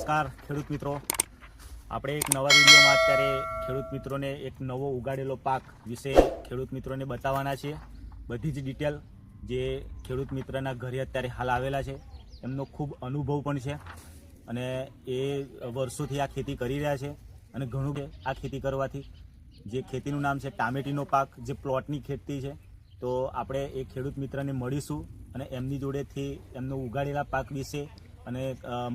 નમસ્કાર ખેડૂત મિત્રો, આપણે એક નવા વિડીયોમાં અત્યારે ખેડૂત મિત્રોને એક નવો ઉગાડેલો પાક વિશે ખેડૂત મિત્રોને બતાવવાના છીએ. બધી જ ડિટેલ જે ખેડૂત મિત્રના ઘરે અત્યારે હાલ આવેલા છે, એમનો ખૂબ અનુભવ પણ છે અને એ વર્ષોથી આ ખેતી કરી રહ્યા છે અને ઘણું કે આ ખેતી કરવાથી જે ખેતીનું નામ છે ટામેટીનો પાક, જે પ્લોટની ખેતી છે. તો આપણે એ ખેડૂત મિત્રને મળીશું અને એમની જોડેથી એમનો ઉગાડેલા પાક વિશે અને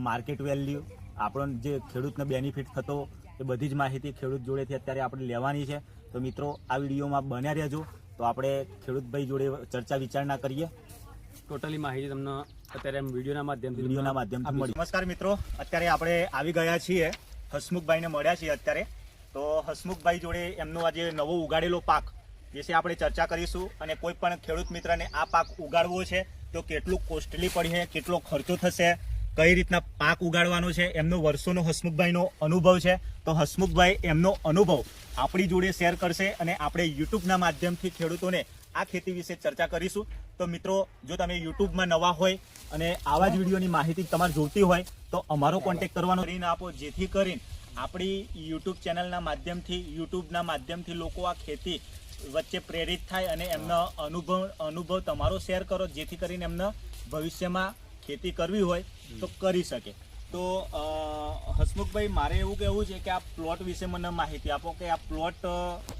માર્કેટ વેલ્યુ, આપણો જે ખેડૂતને બેનિફિટ થતો એ બધી જ માહિતી ખેડૂત જોડેથી અત્યારે આપણે લેવાની છે. તો મિત્રો, આ વિડીયોમાં બન્યા રહેજો. તો આપણે ખેડૂતભાઈ જોડે ચર્ચા વિચારણા કરીએ. ટોટલી માહિતી તમને અત્યારે વિડીયોના માધ્યમથી મળી. નમસ્કાર મિત્રો, અત્યારે આપણે આવી ગયા છીએ, હસમુખભાઈને મળ્યા છીએ અત્યારે. તો હસમુખભાઈ જોડે એમનો આજે નવો ઉગાડેલો પાક વિશે આપણે ચર્ચા કરીશું અને કોઈ પણ ખેડૂત મિત્રને આ પાક ઉગાડવો છે તો કેટલું કોસ્ટલી પડશે, કેટલો ખર્ચો થશે, કઈ રીતના પાક ઉગાડવાનો છે, એમનો વર્ષોનો હસમુખભાઈનો અનુભવ છે. તો હસમુખભાઈ એમનો અનુભવ આપણી જોડે શેર કરશે અને આપણે યુટ્યુબના માધ્યમથી ખેડૂતોને આ ખેતી વિશે ચર્ચા કરીશું. તો મિત્રો, જો તમે યુટ્યુબમાં નવા હોય અને આવા જ વિડીયોની માહિતી તમારે જોઈતી હોય તો અમારો કોન્ટેક્ટ કરવાનો કરીને આપો, જેથી કરીને આપણી યુટ્યુબના માધ્યમથી લોકો આ ખેતી વચ્ચે પ્રેરિત થાય અને એમનો અનુભવ તમારો શેર કરો, જેથી કરીને એમને ભવિષ્યમાં ખેતી કરવી હોય તો કરી શકે. તો હસમુખભાઈ, મારે એવું કહેવું છે કે આ પ્લોટ વિશે મને માહિતી આપો કે આ પ્લોટ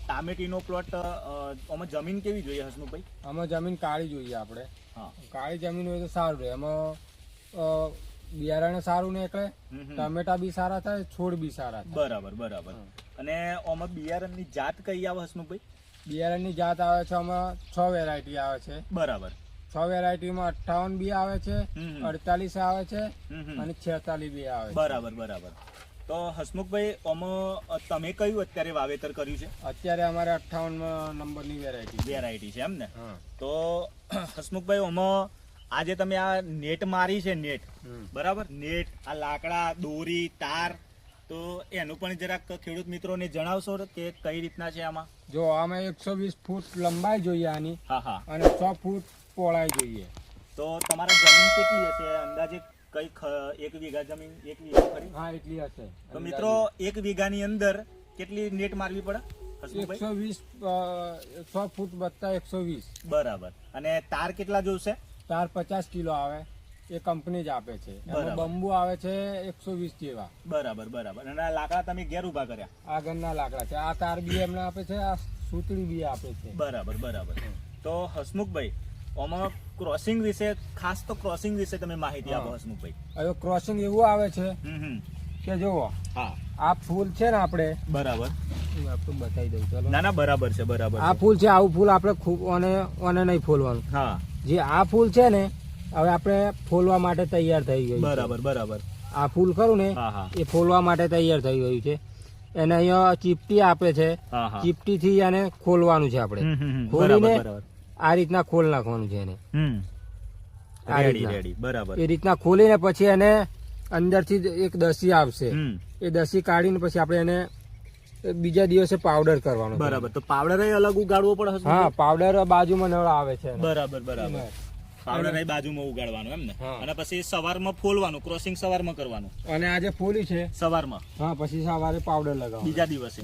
ટામેટીનો પ્લોટ, આમાં જમીન કેવી જોઈએ હસમુખભાઈ? આમાં જમીન કાળી જોઈએ આપણે. હા, કાળી જમીન હોય તો સારું રહે. એમાં બિયારણ સારું નીકળે, ટમેટા બી સારા થાય, છોડ બી સારા થાય. બરાબર. અને આમાં બિયારણની જાત કઈ આવે હસમુખભાઈ? બિયારણની જાત આવે છે, આમાં 6 વેરાયટી આવે છે. બરાબર. 6 વેરાયટીમાં 58 બી આવે છે, 48 આવે છે અને 46 બી આવે છે. બરાબર. તો હસમુખભાઈ, આમાં તમે કયું અત્યારે વાવેતર કર્યું છે? અત્યારે અમારે 58 નંબરની વેરાયટી છે એમ ને? તો હસમુખભાઈ, આમાં આજે તમે આ નેટ મારી છે, બરાબર, નેટ, આ લાકડા, દોરી, તાર, તો એનું પણ જરાક ખેડૂત મિત્રોને જણાવશો કે કઈ રીતના છે આમાં? જો આમાં 120 ફૂટ લંબાઈ જોઈએ આની. હા. અને 100 ફૂટ પહોળાઈ જોઈએ. તો તમારા જમીન કેટલી હશે અંદાજે? કઈ 1 વીઘા જમીન? 1 વીઘા ખરી? હા, એટલી હશે. તો મિત્રો, 1 વીઘાની અંદર કેટલી નેટ મારવી પડે? 120 100 ફૂટ વત્તા 120. બરાબર. અને તાર કેટલા જોશે? તાર 50 કિલો આવે, એ કંપની જ આપે છે. એમાં બંબુ આવે છે 120 જેવા. બરાબર. અને આ લાકડા તમે ઘેર ઉભા કર્યા? આગળના લાકડા છે. આ તાર બી એમને આપે છે, આ સૂતળી બી આપે છે. બરાબર. તો હસમુખભાઈ, આમાં ક્રોસિંગ વિશે, ખાસ તો ક્રોસિંગ વિશે તમે માહિતી આપો હસમુખભાઈ. હવે ક્રોસિંગ એવું આવે છે કે જુઓ, આ ફૂલ છે ને, આપણે બરાબર બતાવી દઉં. ચલો. ના, બરાબર છે. આ ફૂલ છે, આવું ફૂલ આપણે ઓને નહીં ફોલવાનું. હા. જે આ ફૂલ છે ને, હવે આપણે ફોલવા માટે તૈયાર થઈ ગયું. બરાબર. આ ફૂલ ખરું ને, એ ફોલવા માટે તૈયાર થઈ ગયું છે. એને અહીંયા ચીપટી આપે છે. ચીપટી થી એને ખોલવાનું છે. આપણે ખોલીને આ રીતના ખોલ નાખવાનું છે એને. બરાબર. એ રીતના ખોલીને પછી એને અંદરથી એક દસી આવશે. એ દસી કાઢીને પછી આપણે એને બીજા દિવસે પાવડર કરવાનો. બરાબર. તો પાવડર અલગ ઉગાડવો પડે? હા, પાવડર બાજુમાં નળ આવે છે. બરાબર. પાવડર બાજુમાં ઉગાડવાનું એમ ને? અને પછી સવારમાં ફોલવાનું, ક્રોસિંગ સવારમાં કરવાનું. અને આજે ફોલી છે સવારમાં. હા, પછી સવારે પાવડર લગાવવાનું બીજા દિવસે.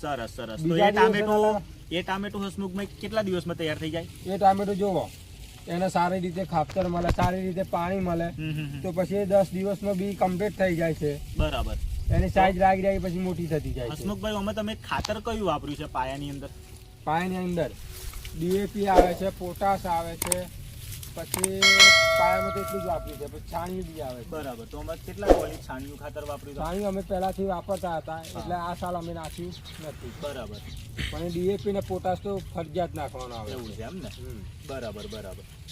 સરસ. તો એ ટામેટો હસમુખભાઈ કેટલા દિવસમાં તૈયાર થઈ જાય? એ ટામેટો જોવો, એને સારી રીતે ખાતર મળે, સારી રીતે પાણી મળે તો પછી 10 દિવસમાં બી કમ્પ્લીટ થઈ જાય છે. બરાબર. એની સાઈઝ રાગી પછી મોટી થતી જાય છે. હસમુખભાઈ, અમે તમે ખાતર કયું વાપર્યું છે પાયાની અંદર? પાયાની અંદર ડીએપી આવે છે, પોટાશ આવે છે, પછી પાયામાં તો એટલું જ વાપર્યું છે, પછી છાણિયું બી આવે છે. બરાબર. તો અમે કેટલા ક્વોલિટી છાણિયું ખાતર વાપર્યું? છાણિયું અમે પહેલાથી વાપરતા હતા, એટલે આ સાલ અમે નાખ્યું નથી. બરાબર. પણ ડીએપી ને પોટાશ તો ફરજિયાત નાખવાનો આવે. એવું છે એમ ને? બરાબર.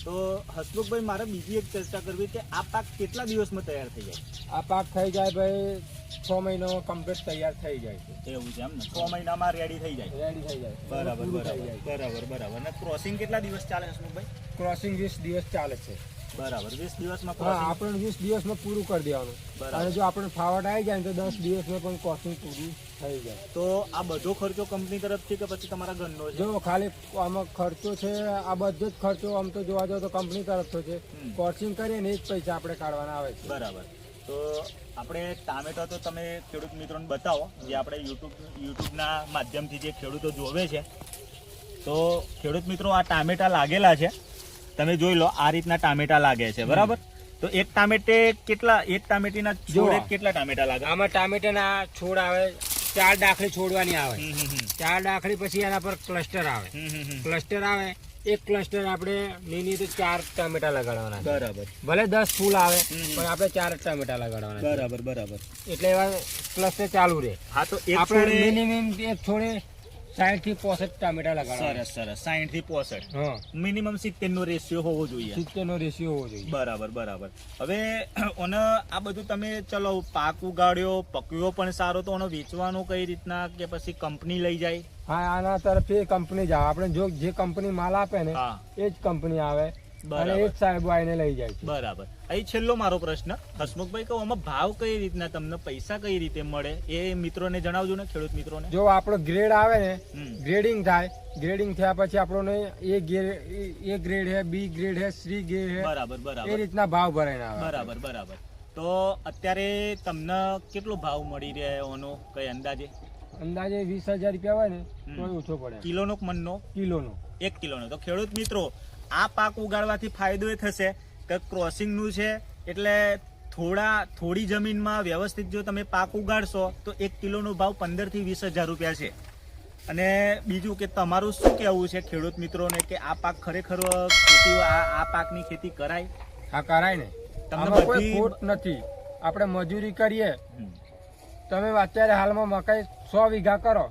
તો હસમુખભાઈ, મારે બીજી એક ચર્ચા કરવી કે આ પાક કેટલા દિવસમાં તૈયાર થઈ જાય? આ પાક થઈ જાય ભાઈ 6 મહિનો કમ્પ્લીટ તૈયાર થઈ જાય છે. એવું છે એમ ને? 6 મહિનામાં રેડી થઈ જાય. બરાબર. અને ક્રોસિંગ કેટલા દિવસ ચાલે હસમુખભાઈ? ક્રોસિંગ 20 દિવસ ચાલે છે. બરાબર. 20 દિવસમાં? હા, આપણે 20 દિવસમાં પૂરું કરી દેવાનું. અને જો આપણે ફાવટ આવી જાય તો 10 દિવસમાં પણ ક્રોસિંગ પૂરું થઈ જાય. તો આ બધો ખર્ચો કંપની તરફથી કે પછી તમારા ઘરનો છે? જો ખાલી આમાં ખર્ચો છે, આ બધો જ ખર્ચો આમ તો જોવા જાવ તો કંપની તરફથી છે. ક્રોસિંગ કરીએ ને એ જ પૈસા આપણે કાઢવાના આવે છે. બરાબર. તો આપણે ટામેટા તો તમે ખેડૂત મિત્રોને બતાવો, જે આપણે યુટ્યુબના માધ્યમથી જે ખેડૂતો જોવે છે. તો ખેડૂત મિત્રો આ ટામેટા લાગેલા છે, તમે જોઈ લો આ રીતના ટામેટા લાગે છે, બરાબર. તો એક ટામેટીના છોડે કેટલા ટામેટા લાગે? આમાં ટામેટાના છોડ આવે 4 ડાખલી છોડવાની આવે. 4 ડાખલી પછી એના પર ક્લસ્ટર આવે. ક્લસ્ટર આવે, એક ક્લસ્ટર આપણે નીની તો 4 ટામેટા લગાડવાના છે. બરાબર. ભલે 10 ફૂલ આવે પણ આપણે 4 ટામેટા લગાડવાના છે. બરાબર બરાબર. એટલે એવા ક્લસ્ટર ચાલુ રહે. હા, તો એક આપણે છોડે મિનિમમ એક છોડે 60 થી 65 ટામેટા લગાડવાના. સરસ 60 થી 65. હા, મિનિમમ 70 નો રેશિયો હોવો જોઈએ. 70 નો રેશિયો હોવો જોઈએ. બરાબર. હવે ઓને આ બધું તમે ચલો પાક ઉગાડ્યો, પકવ્યો પણ સારો, તો ઓને વેચવાનો કઈ રીતના, કે પછી કંપની લઈ જાય? હા, આના તરફથી કંપની જ આવે. આપણે જે કંપની માલ આપે ને હા, એ જ કંપની આવે અને એ જ સાહેબ આવીને લઈ જાય છે. બરાબર. અહીં છેલ્લો મારો પ્રશ્ન, હસમુખભાઈ, કહો આમાં ભાવ કઈ રીતના, તમને પૈસા કઈ રીતે મળે એ મિત્રોને જણાવજો ને, ખેડૂત મિત્રોને. જો આપણો ગ્રેડ આવે ને, ગ્રેડિંગ થાય, ગ્રેડિંગ થયા પછી આપણને એ ગ્રેડ હે, બી ગ્રેડ હે, સી ગ્રેડ હે, બરાબર એ રીતના ભાવ ભરાઈને આવે. બરાબર. તો અત્યારે તમને કેટલો ભાવ મળી રહ્યો કઈ અંદાજે? અંદાજે 20,000 રૂપિયા હોય ને તો ઓછો પડે. કિલોનો કે મણનો? કિલોનો. 1 કિલોનો. તો ખેડૂત મિત્રો, આ પાક ઉગાડવાથી ફાયદો એ થશે કે ક્રોસિંગનું છે, એટલે થોડી જમીનમાં વ્યવસ્થિત જો તમે પાક ઉગાડશો તો 1 કિલોનો ભાવ 15,000 થી 20,000 રૂપિયા છે. અને બીજું કે તમારું શું કહેવું છે ખેડૂત મિત્રોને, કે આ પાક ખરેખર આ પાકની ખેતી કરાય? હા, કરાય ને. આમાં કોઈ ખોટ નથી. આપણે મજૂરી કરીએ, તમે અત્યારે હાલમાં મકાઈ 100 વીઘા કરો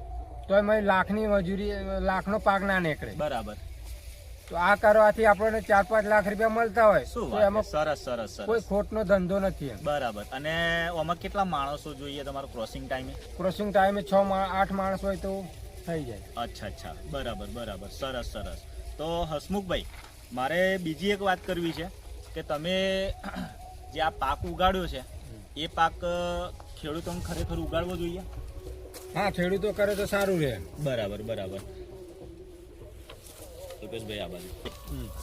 તો એમાં લાખની મજૂરી, લાખનો પાક ના નીકળે. બરાબર. તો આ કરવાથી આપણને 4-5 લાખ રૂપિયા મળતા હોય તો એમાં સરસ કોઈ ખોટનો ધંધો નથી. બરાબર. અને આમાં કેટલા માણસો જોઈએ તમારો ક્રોસિંગ ટાઈમે? ક્રોસિંગ ટાઈમે 6-8 માણસ હોય તો થઈ જાય. અચ્છા. બરાબર. સરસ. તો હસમુખભાઈ, મારે બીજી એક વાત કરવી છે કે તમે જે આ પાક ઉગાડ્યો છે એ પાક ખેડૂતોને ખરેખર ઉગાડવો જોઈએ? હા, ખેડૂતો કરે તો સારું રહે. બરાબર. ભાઈ આ બાજુ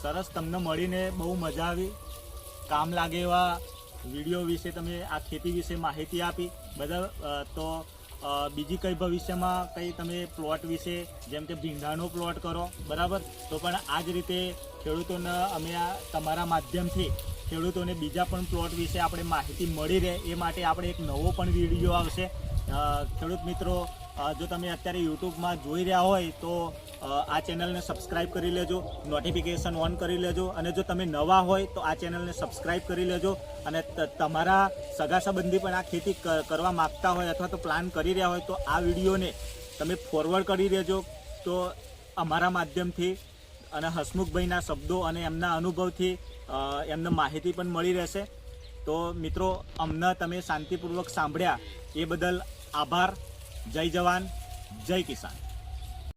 સરસ, તમને મળીને બહુ મજા આવી. કામ લાગે એવા વિડીયો વિશે તમે આ ખેતી વિશે માહિતી આપી બધા. તો બીજી કઈ ભવિષ્યમાં કઈ તમે પ્લોટ વિશે, જેમ કે ભીંડાનો પ્લોટ કરો, બરાબર, તો પણ આ જ રીતે ખેડૂતોને અમે આ તમારા માધ્યમથી ખેડૂતોને બીજા પણ પ્લોટ વિશે આપણે માહિતી મળી રહે એ માટે આપણે એક નવો પણ વિડીયો આવશે. ખેડૂત મિત્રો, જો તમે અત્યારે યુટ્યુબમાં જોઈ રહ્યા હોય તો આ ચેનલને સબસ્ક્રાઈબ કરી લેજો, નોટિફિકેશન ઓન કરી લેજો, અને જો તમે નવા હોય તો આ ચેનલને સબસ્ક્રાઈબ કરી લેજો. અને તમારા સગા સંબંધી પણ આ ખેતી કરવા માગતા હોય અથવા તો પ્લાન કરી રહ્યા હોય તો આ વિડીયોને તમે ફોરવર્ડ કરી દેજો. તો અમારા માધ્યમથી અને હસમુખભાઈના શબ્દો અને એમના અનુભવથી એમને માહિતી પણ મળી રહેશે. તો મિત્રો, અમને તમે શાંતિપૂર્વક સાંભળ્યા એ બદલ આભાર. જય જવાન, જય કિસાન.